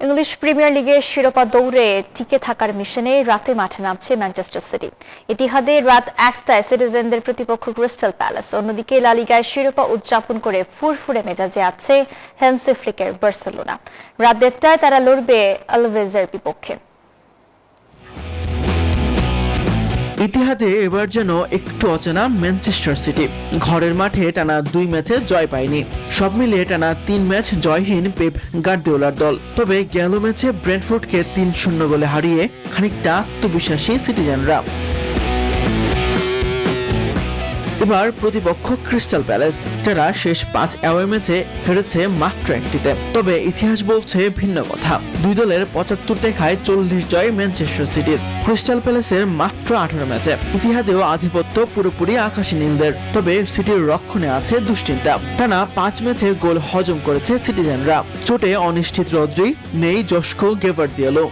English premier লিগের শিরোপা দৌড়ে টিকে থাকার মিশনে রাতে মাঠে নামছে ম্যানচেস্টার সিটি। ইতিহাদে রাত 1টায় সিটিজেনদের প্রতিপক্ষ ক্রিস্টাল প্যালেস। অন্যদিকে লা লিগায় শিরোপা উদযাপন করে ফুরফুরে মেজাজে আছে হ্যান্সি ফ্লিকের বার্সেলোনা। রাত 1টায় তারা লড়বে আলভেজের বিপক্ষে। ইতিহাদে এবার যেন একটু অচেনা ম্যানচেস্টার সিটি। ঘরের মাঠে টানা 2 ম্যাচে জয় পায়নি, সব মিলিয়ে টানা 3 ম্যাচ জয়হীন পেপ গার্দিওলার দল। তবে গেল ম্যাচে ব্রেন্টফোর্ডকে 3-0 গোলে হারিয়ে খানিকটা আত্মবিশ্বাসী সিটিজেনরা। এবার প্রতিপক্ষ ক্রিস্টাল প্যালেস, যারা শেষ 5 অ্যাওয়ে ম্যাচে হেরেছে মাত্র একটিতে। তবে ইতিহাস বলছে ভিন্ন কথা। দুই দলের 75 দেখায় 40 জয় ম্যানচেস্টার সিটির। ক্রিস্টাল প্যালেসের মাত্র 18 ম্যাচে। ইতিহাদেও আধিপত্য পুরোপুরি আকাশী নীলদের। তবে সিটির রক্ষণে আছে দুশ্চিন্তা। টানা 5 ম্যাচে গোল হজম করেছে সিটিজেনরা। চোটে অনিশ্চিত রদ্রি, নেই জস্কো গেভারদিয়েলো।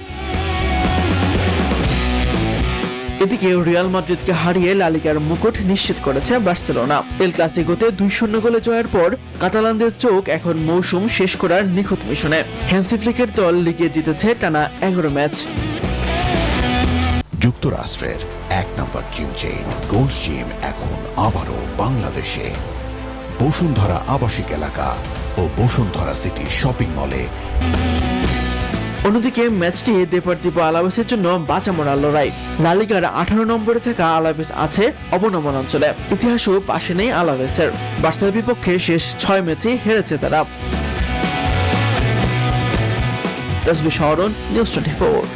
এদিকে রিয়াল মাদ্রিদকে হারিয়ে লা লিগার মুকুট নিশ্চিত করেছে বার্সেলোনা। এল ক্লাসিকোতে 2-0 গোলে জয়ের পর কাতালানদের চোখ এখন মৌসুম শেষ করার নিখুঁত মিশনে। হ্যান্সি ফ্লিকের দল লিগে জিতেছে টানা 11 ম্যাচ। যুক্তরাষ্ট্রের 1 নম্বর জিম চেইন গোল্ডস জিম এখন আবারও বাংলাদেশে। বসুন্ধরা আবাসিক এলাকা ও বসুন্ধরা সিটি শপিং মলে। অন্যদিকে ম্যাচটি দেপার্তিপো আলাভেসের জন্য বাঁচা মরার লড়াই। লা লিগার 18 নম্বরে থাকা আলাভেস আছে অবনমন অঞ্চলে। ইতিহাসও পাশে নেই আলাভেসের। বার্সার বিপক্ষে শেষ 6 ম্যাচে হেরেছে তারা। তাসবিহ শহরন, নিউজ 24।